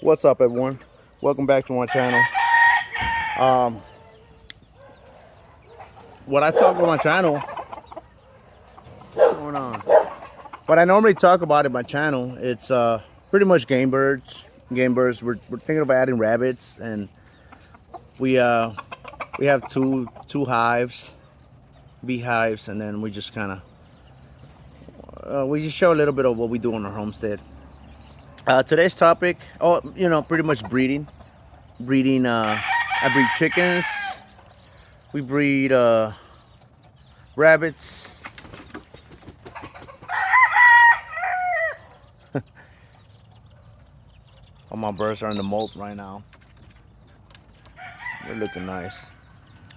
What's up, everyone? Welcome back to my channel. Um, what I talk about my channel, what's going on? What I normally talk about in my channel, it's pretty much game birds. Game birds. We're thinking about adding rabbits, and we have two hives, beehives, and then we just kind of we just show a little bit of what we do on our homestead. Today's topic, pretty much breeding. Breeding. I breed chickens. We breed rabbits. All my birds are in the molt right now. They're looking nice.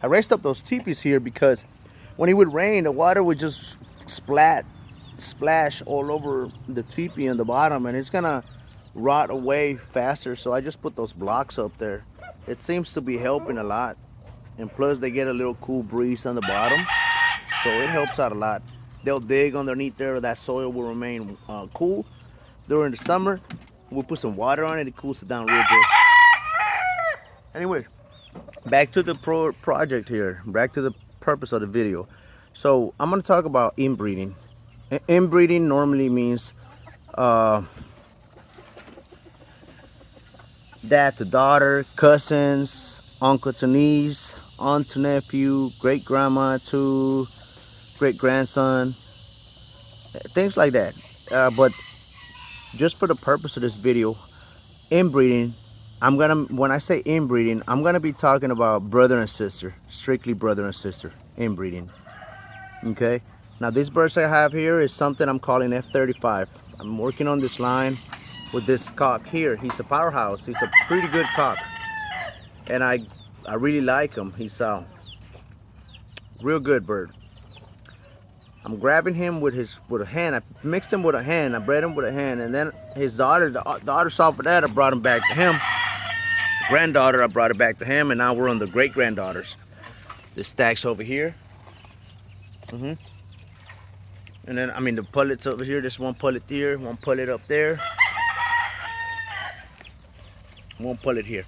I raised up those teepees here because when it would rain, the water would just splash all over the teepee on the bottom, and it's gonna rot away faster. So I just put those blocks up there. It seems to be helping a lot, and plus they get a little cool breeze on the bottom, so it helps out a lot. They'll dig underneath there. That soil will remain cool during the summer. We'll put some water on it. It cools it down real good. Anyway, back to the project here. Back to the purpose of the video. So I'm going to talk about inbreeding. Inbreeding normally means dad to daughter, cousins, uncle to niece, aunt to nephew, great grandma to great grandson, things like that. But just for the purpose of this video, inbreeding, when I say inbreeding, I'm gonna be talking about brother and sister, strictly brother and sister inbreeding. Okay. Now this bird I have here is something I'm calling F35. I'm working on this line with this cock here. He's a powerhouse. He's a pretty good cock, and I really like him. He's a real good bird. I'm grabbing him with a hen. I mixed him with a hen. I bred him with a hen, and then his daughter, the daughter saw for that. I brought him back to him. Granddaughter, I brought it back to him, and now we're on the great granddaughters. The stacks over here. And then the pullets over here. There's one pullet here, one pullet up there, one pullet here.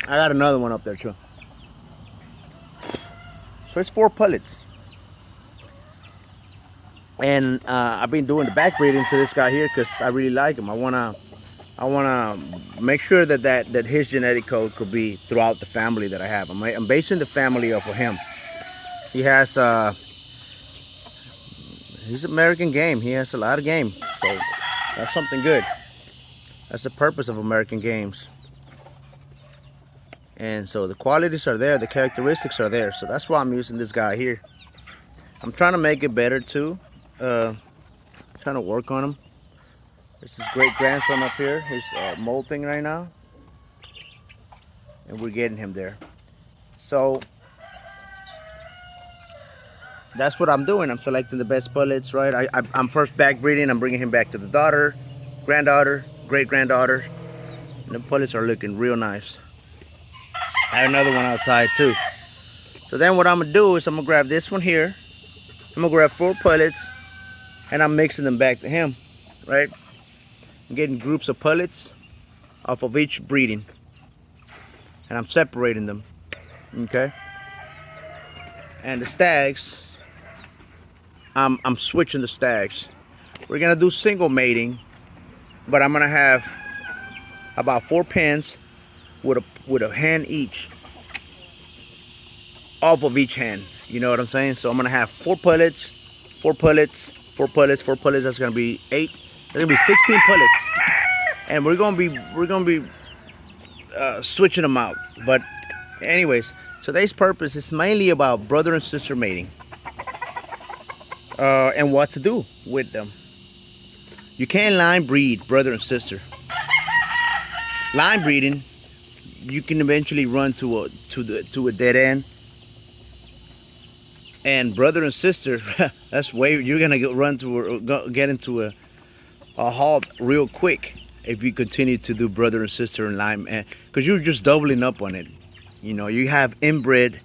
I got another one up there too. So it's 4 pullets. And I've been doing the back breeding to this guy here because I really like him. I wanna make sure that his genetic code could be throughout the family that I have. I'm basing the family off of him. He has he's American game. He has a lot of game, so that's something good. That's the purpose of American games. And so the qualities are there, the characteristics are there. So that's why I'm using this guy here. I'm trying to make it better too. Trying to work on him. This is great grandson up here. He's molting right now, and we're getting him there. So that's what I'm doing. I'm selecting the best pullets, right? I'm first back breeding. I'm bringing him back to the daughter, granddaughter, great granddaughter, and the pullets are looking real nice. I have another one outside too. So then what I'm gonna do is I'm gonna grab this one here. I'm gonna grab 4 pullets, and I'm mixing them back to him, right? I'm getting groups of pullets off of each breeding, and I'm separating them, okay? And the stags, I'm switching the stags. We're gonna do single mating, but I'm gonna have about 4 pens with a hen each off of each hen. You know what I'm saying? So I'm gonna have 4 pullets, 4 pullets, 4 pullets, 4 pullets. That's gonna be 8. That's gonna be 16 pullets, and we're gonna be switching them out. But anyways, today's purpose is mainly about brother and sister mating, and what to do with them. You can't line breed brother and sister. Line breeding, you can eventually run to a dead end. And brother and sister, you're gonna get into a halt real quick if you continue to do brother and sister and line, because you're just doubling up on it. You know, you have inbred,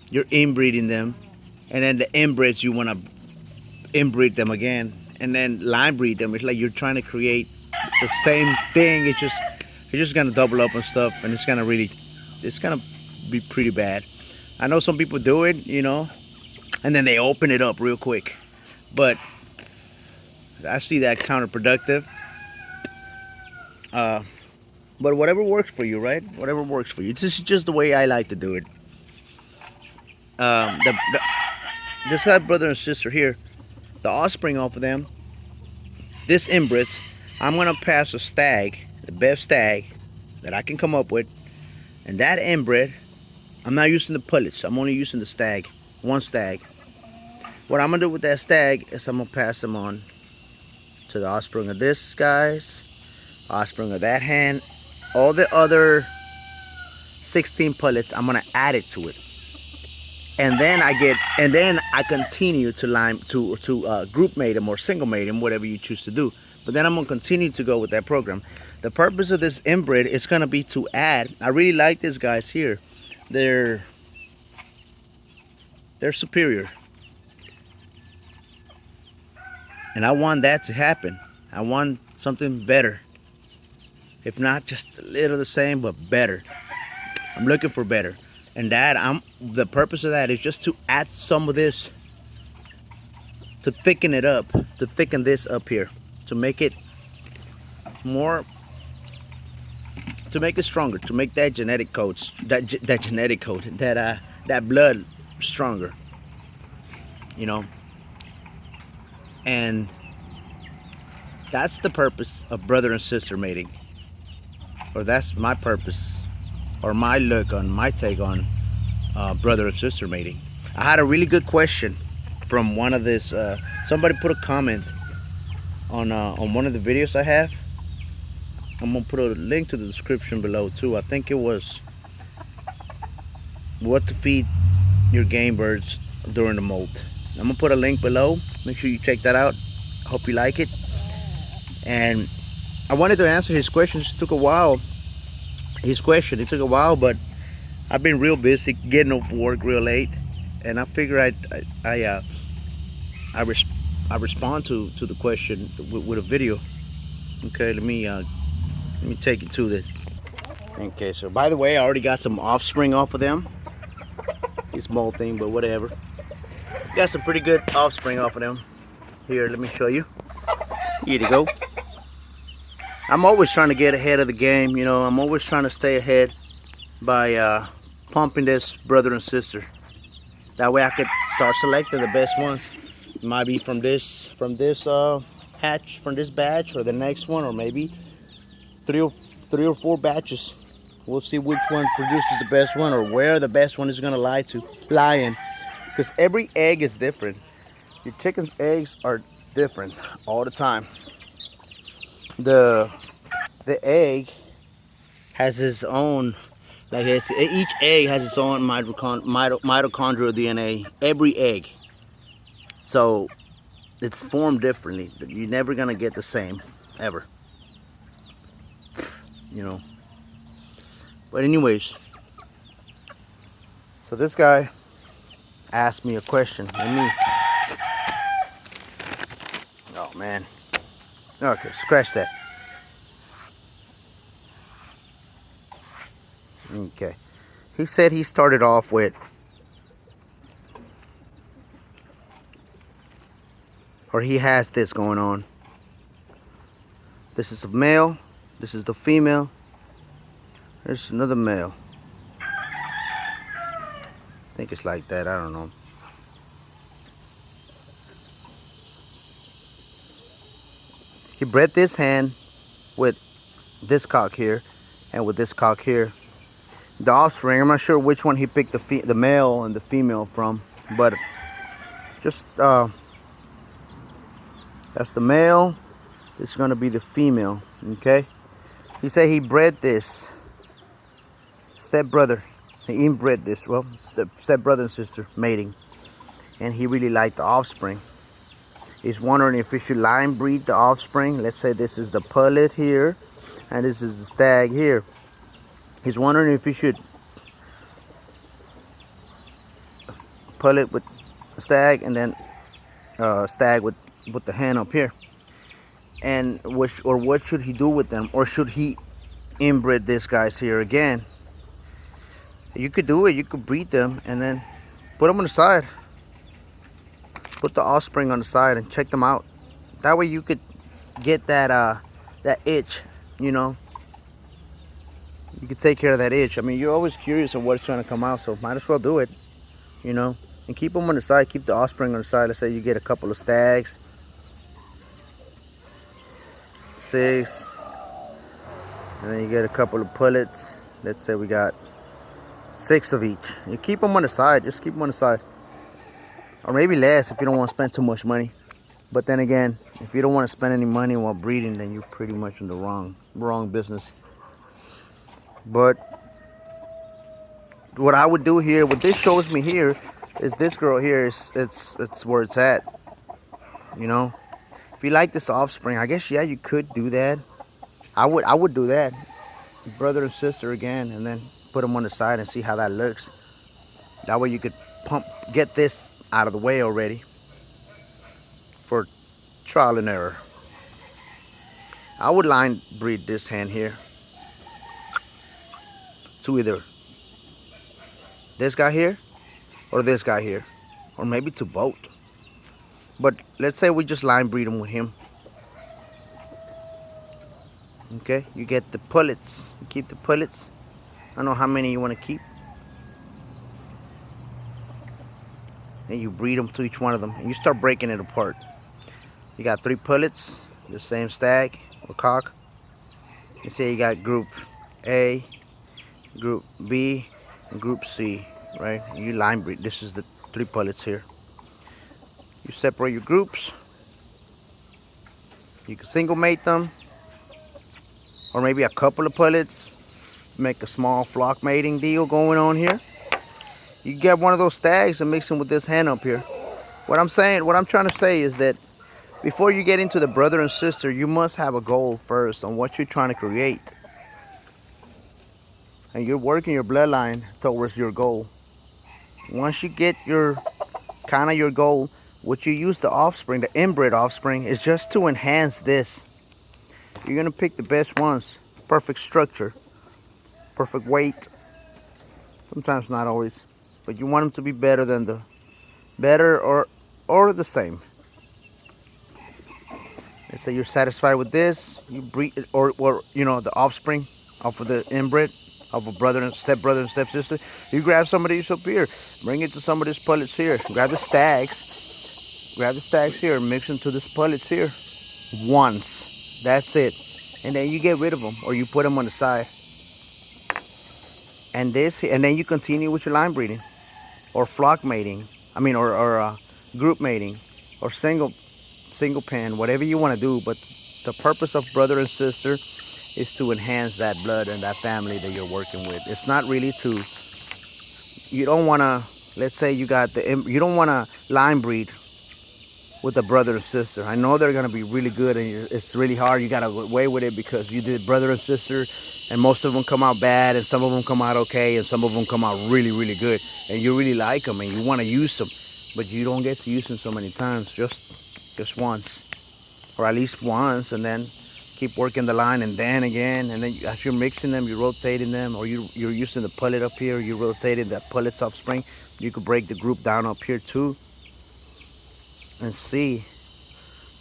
you're inbreeding them, and then the inbreds you want to inbreed them again, and then line breed them. It's like you're trying to create the same thing. It's just It's just gonna double up and stuff, and it's gonna be pretty bad. I know some people do it, and then they open it up real quick, but I see that counterproductive. But whatever works for you, right? Whatever works for you. This is just the way I like to do it. Um, the, the, this guy, brother and sister here, the offspring off of them, this inbreds, I'm gonna pass a stag, the best stag that I can come up with, and that inbred, I'm not using the pullets. I'm only using the stag, one stag. What I'm gonna do with that stag is I'm gonna pass them on to the offspring of this guy's, offspring of that hen, all the other 16 pullets. I'm gonna add it to it, and then I continue to group mate them or single mate them, whatever you choose to do. But then I'm gonna continue to go with that program. The purpose of this inbred is gonna be to add. I really like these guys here. They're superior, and I want that to happen. I want something better. If not just a little the same, but better. I'm looking for better. And the purpose of that is just to add some of this, to thicken it up, to thicken this up here, to make it more, to make it stronger, to make that genetic code, that blood stronger, and that's the purpose of brother and sister mating. Or that's my purpose, or my take on brother and sister mating. I had a really good question from one of this. Somebody put a comment on one of the videos I have. I'm gonna put a link to the description below too. I think it was what to feed your game birds during the molt. I'm gonna put a link below. Make sure you check that out. I hope you like it. And I wanted to answer his question. It took a while. It took a while, but I've been real busy getting off work real late, and I figure I respond to the question with a video. Okay, let me take it to the. Okay, so by the way, I already got some offspring off of them. It's molting, but whatever. Got some pretty good offspring off of them. Here, let me show you. Here you go. I'm always trying to get ahead of the game, I'm always trying to stay ahead by pumping this brother and sister. That way I could start selecting the best ones. It might be from this hatch, from this batch, or the next one, or maybe three or four batches. We'll see which one produces the best one, or where the best one is gonna lie in. Because every egg is different. Your chicken's eggs are different all the time. The egg has its own, each egg has its own mitochondrial DNA. Every egg, so it's formed differently. You're never gonna get the same ever. But anyways, so this guy asked me a question. Oh man. Okay, scratch that. Okay. He said he started off with he has this going on. This is a male, this is the female, there's another male. I think it's like that, I don't know. He bred this hen with this cock here and with this cock here. The offspring, I'm not sure which one he picked the male and the female from, but just that's the male. This is gonna be the female. Okay. He said he bred this stepbrother. He inbred this. Well, stepbrother and sister mating, and he really liked the offspring. He's wondering if he should line breed the offspring. Let's say this is the pullet here, and this is the stag here. He's wondering if he should pullet with stag and then stag with the hen up here. And what should he do with them? Or should he inbred these guys here again. You could do it. You could breed them and then put them on the side. Put the offspring on the side and check them out. That way you could get that that itch, you know. You could take care of that itch. I mean, you're always curious of what's trying to come out, so might as well do it, you know. And keep them on the side. Keep the offspring on the side. Let's say you get a couple of stags, 6, and then you get a couple of pullets. Let's say we got 6 of each. You keep them on the side. Just keep them on the side, or maybe less if you don't want to spend too much money. But then again, if you don't want to spend any money while breeding, then you're pretty much in the wrong business. But what I would do here, what this shows me here, is this girl here is it's where it's at. You know, if you like this offspring, I guess, yeah, you could do that. I would do that, brother and sister again, and then put them on the side and see how that looks. That way you could get this out of the way already for trial and error. I would line breed this hen here to either this guy here or this guy here, or maybe to both. But let's say we just line breed them with him. Okay, you get the pullets. You keep the pullets. I don't know how many you want to keep. And you breed them to each one of them, and you start breaking it apart. You got 3 pullets, the same stag or cock. You say you got group A, group B, and group C, right? You line breed. This is the 3 pullets here. You separate your groups. You can single mate them, or maybe a couple of pullets. Make a small flock mating deal going on here. You get one of those stags and mix them with this hen up here. What I'm trying to say is that before you get into the brother and sister, you must have a goal first on what you're trying to create. And you're working your bloodline towards your goal. Once you get your goal, what you use the offspring, the inbred offspring, is just to enhance this. You're gonna pick the best ones. Perfect structure, perfect weight. Sometimes not always, but you want them to be better than or the same. Let's say you're satisfied with this, you breed or you know, the offspring off of the inbred of a brother and stepsister. You grab some of these up here, bring it to some of these pullets here. Grab the stags here, mix them to these pullets here once. That's it. And then you get rid of them, or you put them on the side. And then you continue with your line breeding, or flock mating. I mean, or group mating, or single pen, whatever you want to do. But the purpose of brother and sister is to enhance that blood and that family that you're working with. It's not really to. You don't want to. Let's say you don't want to line breed with a brother and sister. I know they're gonna be really good, and it's really hard. You gotta go away with it because you did brother and sister, and most of them come out bad, and some of them come out okay, and some of them come out really, really good, and you really like them and you want to use them, but you don't get to use them so many times. Just once, or at least once, and then keep working the line, and then again, and then as you're mixing them, you're rotating them, or you're using the pullet up here, you're rotating that pullet's offspring. You could break the group down up here too, and see,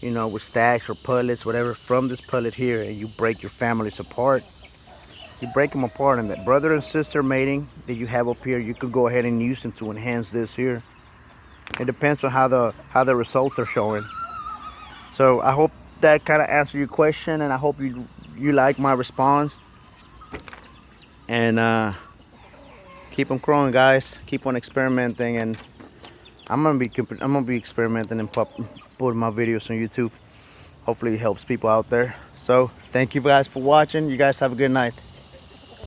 you know, with stacks or pullets, whatever, from this pullet here, and you break your families apart. You break them apart, and that brother and sister mating that you have up here, you could go ahead and use them to enhance this here. It depends on how the results are showing. So I hope that kind of answered your question, and I hope you like my response. And keep them growing, guys. Keep on experimenting, and I'm gonna be experimenting and putting my videos on YouTube. Hopefully it helps people out there. So thank you guys for watching. You guys have a good night.